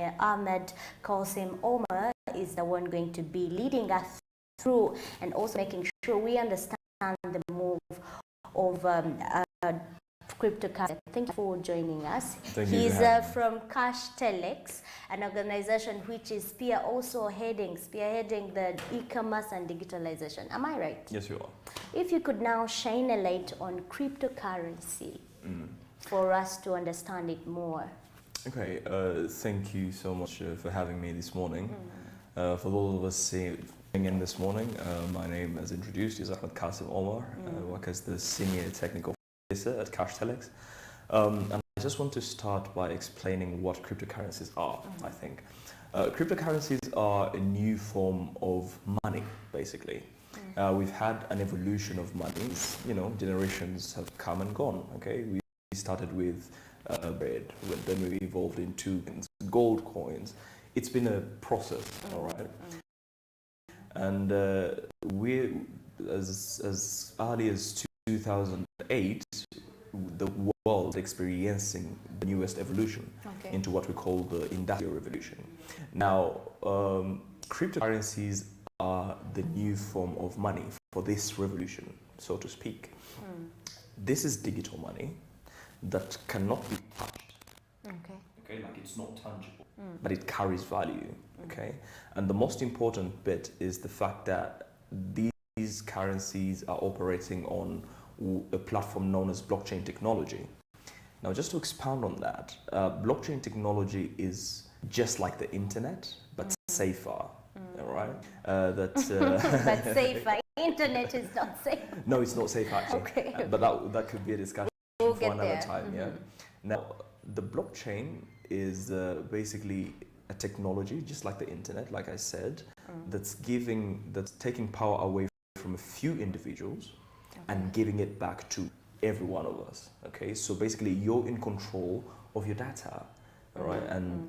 Ahmed Qasim Omar is the one going to be leading us through and also making sure we understand the move of cryptocurrency. Thank you for joining us. He's from Telex, an organization which is spearheading the e-commerce and digitalization. Am I right? Yes, you are. If you could now shine a light on cryptocurrency for us to understand it more. Okay, thank you so much for having me this morning. For those of us seeing in this morning, my name, as introduced, is Ahmed Qasim Omar. I work as the Senior Technical Officer at Telex. And I just want to start by explaining what cryptocurrencies are, I think. Cryptocurrencies are a new form of money, basically. We've had an evolution of monies, generations have come and gone, okay? We started with bread, then we evolved into gold coins. It's been a process, all right? And we, as early as 2008, the world experiencing the newest evolution into what we call the Industrial Revolution. Now, cryptocurrencies are the new form of money for this revolution, so to speak. This is digital money that cannot be touched. Okay, like it's not tangible, but it carries value. Okay, and the most important bit is the fact that these currencies are operating on a platform known as blockchain technology. Now, just to expound on that, blockchain technology is just like the internet, but safer. All right, but safer. Internet is not safe. No, it's not safe actually. Okay. But that could be a discussion for another time. Yeah. Now, the blockchain is basically a technology, just like the internet, like I said, that's taking power away from a few individuals and giving it back to every one of us. Okay, so basically you're in control of your data, all right? And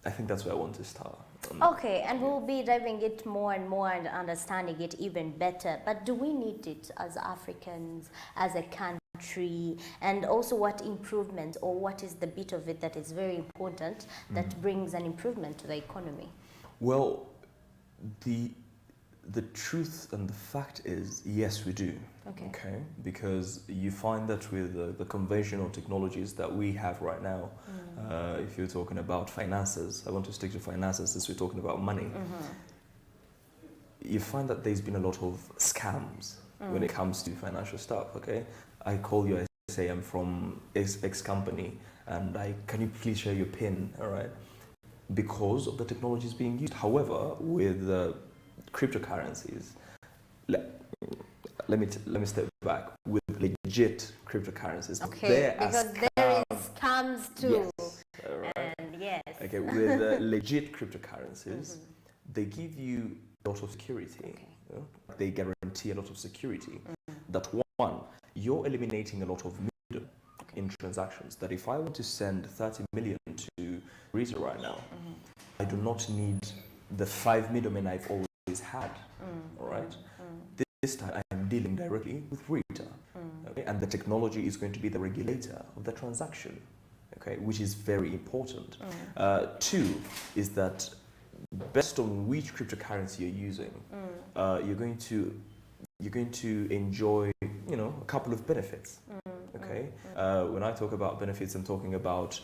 I think that's where I want to start. Okay, and we'll be diving it more and more and understanding it even better. But do we need it as Africans, as a country, and also what improvements or what is the bit of it that is very important that brings an improvement to the economy? Well, the truth and the fact is, yes, we do. Okay, because you find that with the conventional technologies that we have right now, if you're talking about finances, I want to stick to finances since we're talking about money, you find that there's been a lot of scams when it comes to financial stuff. Okay, I call you, I say I'm from X company, and can you please share your PIN? All right, because of the technologies being used. However, with cryptocurrencies, let me step back. With legit cryptocurrencies, because there is scams too. Yes, right. And yes. Okay, with legit cryptocurrencies, they give you a lot of security. They guarantee a lot of security. That one, you're eliminating a lot of middle in transactions. That if I want to send 30 million to Rita right now, I do not need the 5 middlemen I've always had. All right. This time I am dealing directly with Rita, okay? And the technology is going to be the regulator of the transaction, okay, which is very important. Two is that based on which cryptocurrency you're using, you're going to enjoy, a couple of benefits. Okay, when I talk about benefits, I'm talking about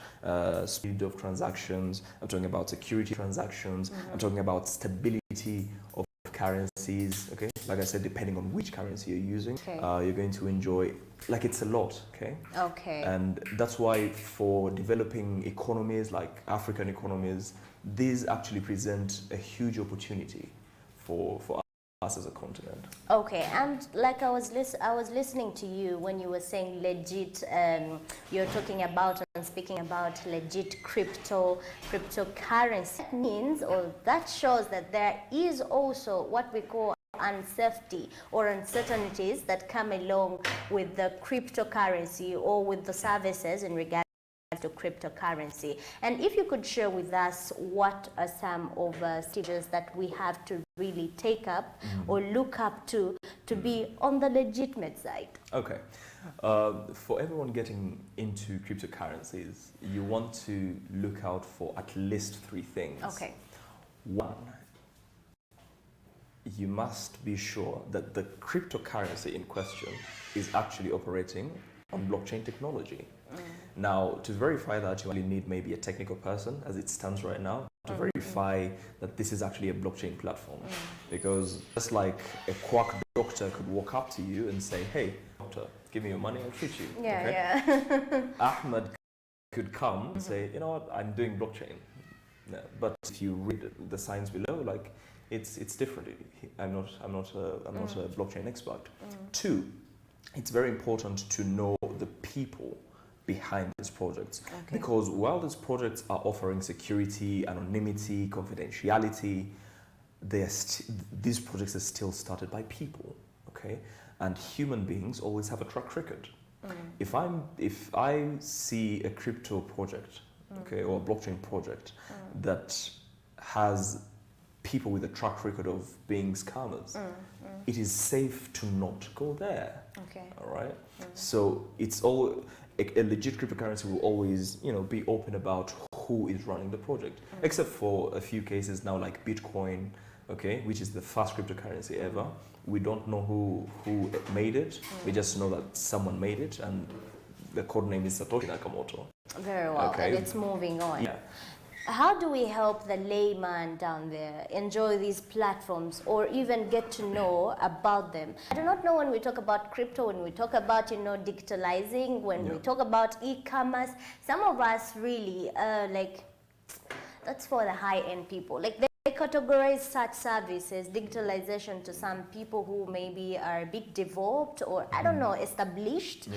speed of transactions. I'm talking about security transactions. I'm talking about stability of currencies. Okay, like I said, depending on which currency you're using, you're going to enjoy, like, it's a lot. Okay, and that's why for developing economies like African economies, these actually present a huge opportunity for us as a continent. Okay, and like I was listening to you when you were saying legit, you're talking about and speaking about legit cryptocurrency. That means, or that shows that there is also what we call unsafety or uncertainties that come along with the cryptocurrency or with the services in regards to cryptocurrency. And if you could share with us what are some of stages that we have to really take up or look up to be on the legitimate side. Okay. For everyone getting into cryptocurrencies, you want to look out for at least 3 things. Okay. One, you must be sure that the cryptocurrency in question is actually operating on blockchain technology. Now, to verify that, you only need maybe a technical person, as it stands right now, to verify that this is actually a blockchain platform. Because just like a quack doctor could walk up to you and say, hey, doctor, give me your money, I'll treat you. Yeah. Ahmed could come and say, you know what, I'm doing blockchain. No, but if you read the signs below, like it's different. I'm not a blockchain expert. 2, it's very important to know the people behind these projects, because while these projects are offering security, anonymity, confidentiality, these projects are still started by people, okay? And human beings always have a track record. If I see a crypto project, okay, or a blockchain project that has people with a track record of being scammers, it is safe to not go there. Okay. All right. So it's all a legit cryptocurrency will always, be open about who is running the project, except for a few cases now like Bitcoin, okay, which is the first cryptocurrency ever. We don't know who made it. We just know that someone made it, and the code name is Satoshi Nakamoto. Very well. Okay. And it's moving on. Yeah. How do we help the layman down there enjoy these platforms or even get to know about them? I do not know when we talk about crypto, when we talk about, digitalizing, when we talk about e-commerce, some of us really, that's for the high-end people. Like, they categorize such services, digitalization, to some people who maybe are a bit developed or, I don't know, established.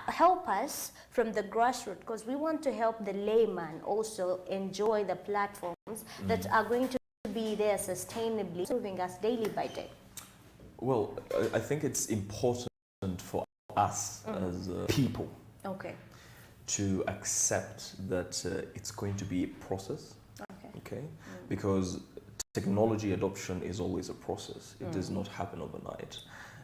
Help us from the grassroots, because we want to help the layman also enjoy the platforms that are going to be there sustainably, serving us daily by day. Well, I think it's important for us as people to accept that it's going to be a process. Okay, because technology adoption is always a process. It does not happen overnight,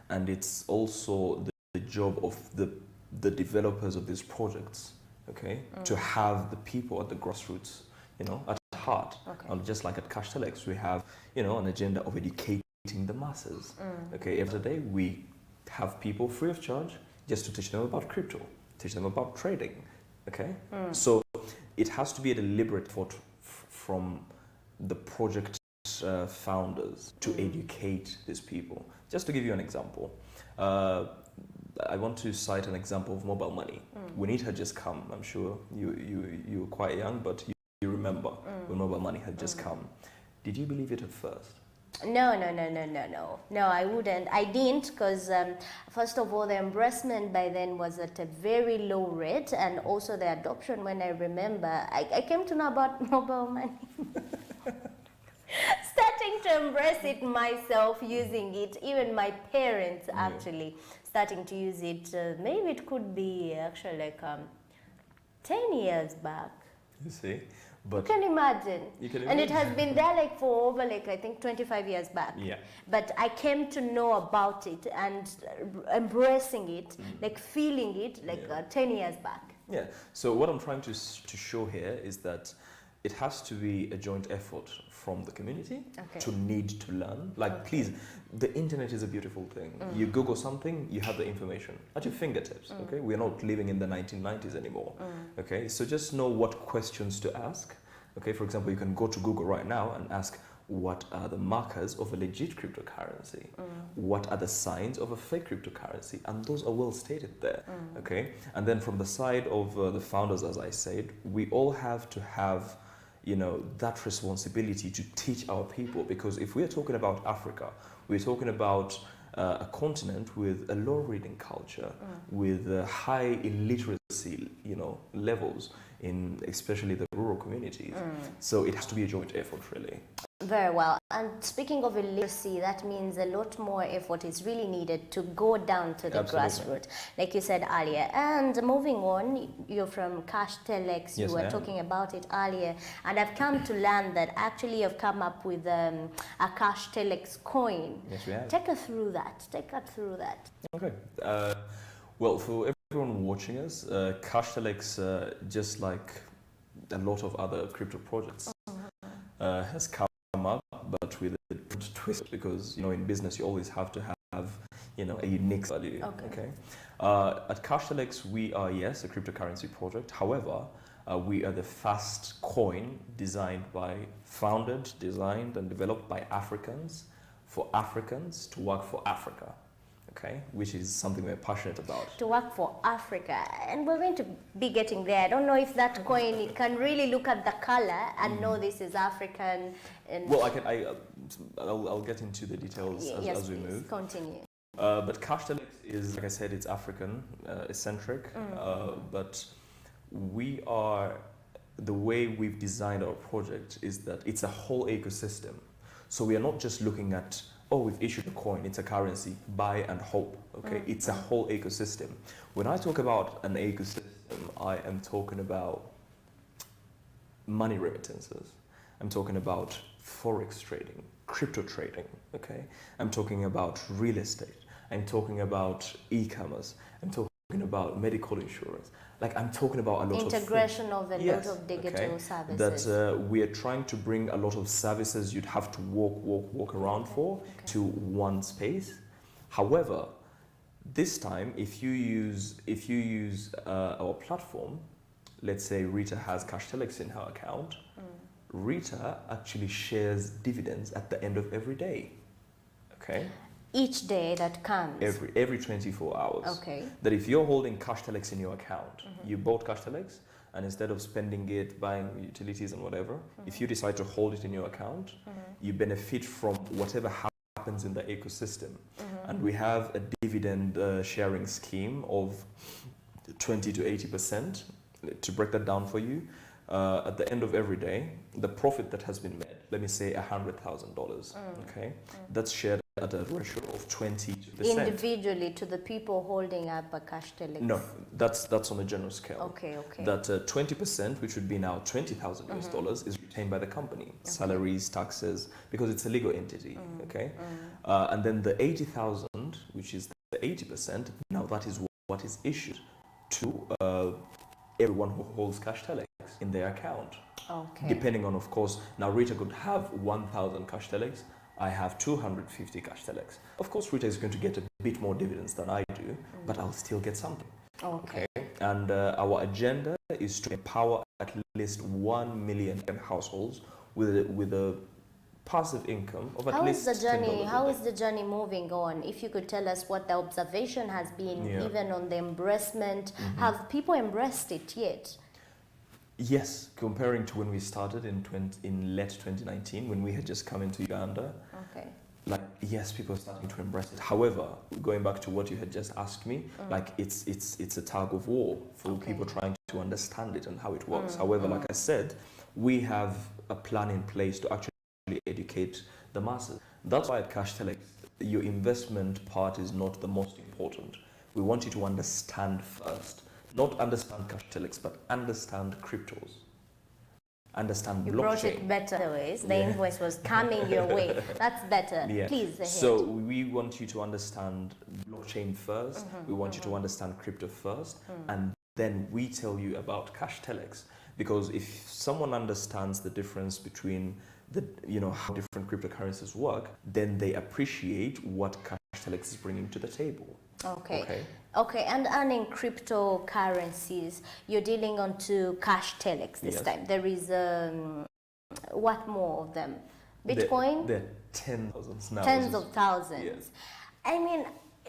and it's also the job of the developers of these projects, okay, to have the people at the grassroots, at heart. And just like at Telex, we have, an agenda of educating the masses. Okay, every day we have people free of charge just to teach them about crypto, teach them about trading. Okay, so it has to be a deliberate effort from the project founders to educate these people. Just to give you an example, I want to cite an example of mobile money. When it had just come, I'm sure you were quite young, but you remember when mobile money had just come. Did you believe it at first? No, I wouldn't. I didn't, because first of all, the embracement by then was at a very low rate, and also the adoption, when I remember, I came to know about mobile money. Starting to embrace it myself, using it, even my parents actually starting to use it. Maybe it could be actually like 10 years back. You see? But you can imagine. And it has been there for over I think 25 years back. Yeah. But I came to know about it and embracing it, feeling it 10 years back. Yeah. So what I'm trying to show here is that it has to be a joint effort from the community to need to learn. Please, the internet is a beautiful thing. You Google something, you have the information at your fingertips. Okay, we're not living in the 1990s anymore. Okay, so just know what questions to ask. Okay, for example, you can go to Google right now and ask, what are the markers of a legit cryptocurrency? What are the signs of a fake cryptocurrency? And those are well stated there. Okay, and then from the side of the founders, as I said, we all have to have that responsibility to teach our people, because if we're talking about Africa, we're talking about a continent with a low reading culture, with high illiteracy, levels in especially the rural communities. So it has to be a joint effort, really. Very well. And speaking of illiteracy, that means a lot more effort is really needed to go down to the grassroots, like you said earlier. And moving on, you're from Cash Telex, you were talking about it earlier, and I've come to learn that actually you've come up with a Cash Telex coin. Yes, we have. Take us through that. Okay. Well, for everyone watching us, Cash Telex, just like a lot of other crypto projects, has come up, but with a twist, because in business you always have to have a unique value. Okay. At Cash Telex, we are, yes, a cryptocurrency project. However, we are the first coin founded, designed, and developed by Africans for Africans to work for Africa. Okay, which is something we're passionate about. To work for Africa, and we're going to be getting there. I don't know if that coin can really look at the color and know this is African. And well, I'll get into the details as we move. Continue. But Cash Telex is, like I said, it's African eccentric, but the way we've designed our project is that it's a whole ecosystem. So we are not just looking at, we've issued a coin, it's a currency, buy and hope, okay? It's a whole ecosystem. When I talk about an ecosystem, I am talking about money remittances. I'm talking about forex trading, crypto trading, okay? I'm talking about real estate. I'm talking about e-commerce. I'm talking about medical insurance. Like, I'm talking about a lot of integration of a lot of digital services. That we are trying to bring a lot of services you'd have to walk around to one space. However, this time, if you use our platform, let's say Rita has Cash Telex in her account, Rita actually shares dividends at the end of every day. Okay. Each day that comes? Every 24 hours. Okay. That if you're holding Cash Telex in your account, you bought Cash Telex, and instead of spending it buying utilities and whatever, if you decide to hold it in your account, you benefit from whatever happens in the ecosystem. And we have a dividend sharing scheme of 20 to 80%. To break that down for you, at the end of every day, the profit that has been made, let me say $100,000, okay, that's shared at a ratio of 20%. Individually to the people holding up a Cash Telex? No, that's on a general scale. Okay. That 20%, which would be now $20,000 US, is retained by the company. Salaries, taxes, because it's a legal entity, okay? And then the 80,000, which is the 80%, now that is what is issued to everyone who holds Cash Telex in their account. Okay. Depending on, of course, now Rita could have 1,000 Cash Telex, I have 250 Cash Telex. Of course, Rita is going to get a bit more dividends than I do, but I'll still get something. Okay. And our agenda is to empower at least 1 million households with a passive income of at least $10. How is the journey moving on? If you could tell us what the observation has been, even on the embracement. Have people embraced it yet? Yes, comparing to when we started in late 2019, when we had just come into Uganda. Okay. Like, yes, people are starting to embrace it. However, going back to what you had just asked me, like it's a tug of war for people trying to understand it and how it works. However, like I said, we have a plan in place to actually educate the masses. That's why at Cash Telex, your investment part is not the most important. We want you to understand first. Not understand Cash Telex, but understand cryptos. Understand blockchain. You brought it better ways. The invoice was coming your way. That's better. Please, ahead. So we want you to understand blockchain first. We want you to understand crypto first. And then we tell you about Cash Telex. Because if someone understands the difference between how different cryptocurrencies work, then they appreciate what Cash Telex is bringing to the table. Okay, and in cryptocurrencies, you're dealing on to Cash Telex this time. There is, what more of them? Bitcoin? There are tens of thousands now. Tens of thousands. Yes. I mean,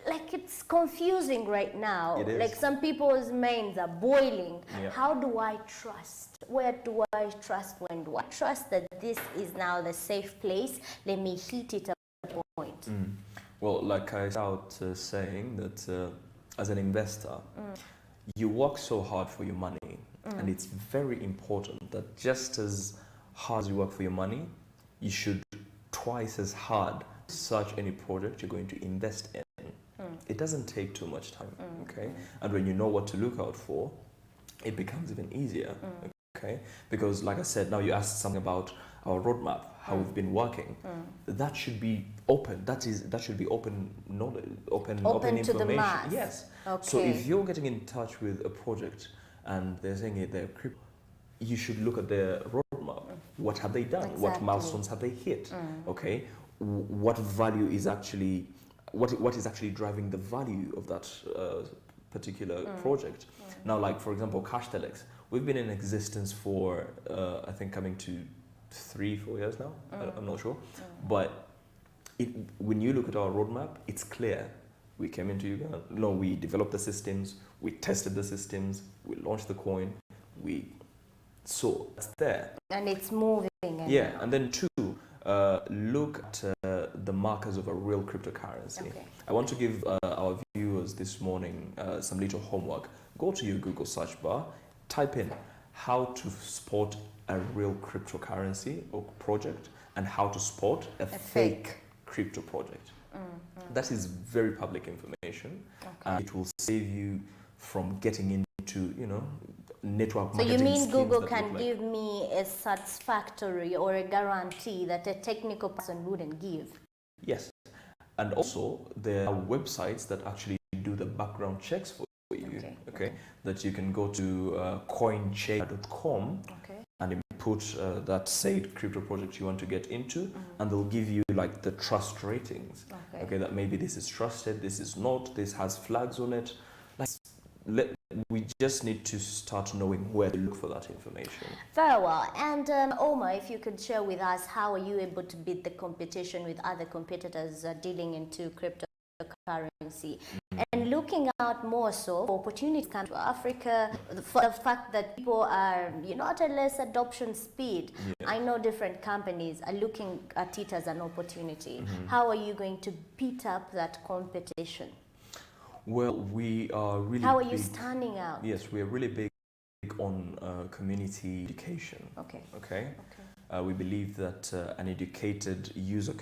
like, it's confusing right now. It is. Like, some people's minds are boiling. How do I trust? Where do I trust? When do I trust that this is now the safe place? Let me hit it at a point. Well, like I started saying that as an investor, you work so hard for your money, and it's very important that just as hard as you work for your money, you should twice as hard search any project you're going to invest in. It doesn't take too much time, okay? And when you know what to look out for, it becomes even easier, okay? Because like I said, now you asked something about our roadmap, how we've been working. That should be open. That should be open knowledge, open to information. the mass. Yes. Okay. So if you're getting in touch with a project and they're saying they're crypto, you should look at their roadmap. What have they done? Exactly. What milestones have they hit? Okay. What value is actually what is actually driving the value of that particular project? Now, like for example, Telex, we've been in existence for I think coming to 3-4 years now. I'm not sure, but when you look at our roadmap, it's clear. We came into Uganda. No, we developed the systems, we tested the systems, we launched the coin, so it's there. And it's moving. Yeah, and then two, look at the markers of a real cryptocurrency. Okay. I want to give our viewers this morning some little homework. Go to your Google search bar, type in how to spot a real cryptocurrency or project and how to spot a fake crypto project. That is very public information. Okay. And it will save you from getting into, network marketing. So you mean Google can give me a satisfactory or a guarantee that a technical person wouldn't give? Yes. And also there are websites that actually do the background checks for you. Okay. That you can go to coincheck.com and input that said crypto project you want to get into, and they'll give you like the trust ratings. Okay, that maybe this is trusted, this is not, this has flags on it. We just need to start knowing where to look for that information. Very well. And Omar, if you could share with us, how are you able to beat the competition with other competitors dealing into cryptocurrency? And looking out more so for opportunities come to Africa, for the fact that people are, at a less adoption speed. I know different companies are looking at it as an opportunity. How are you going to beat up that competition? Well, we are really How are you standing out? Yes, we are really big on community education. Okay. We believe that an educated user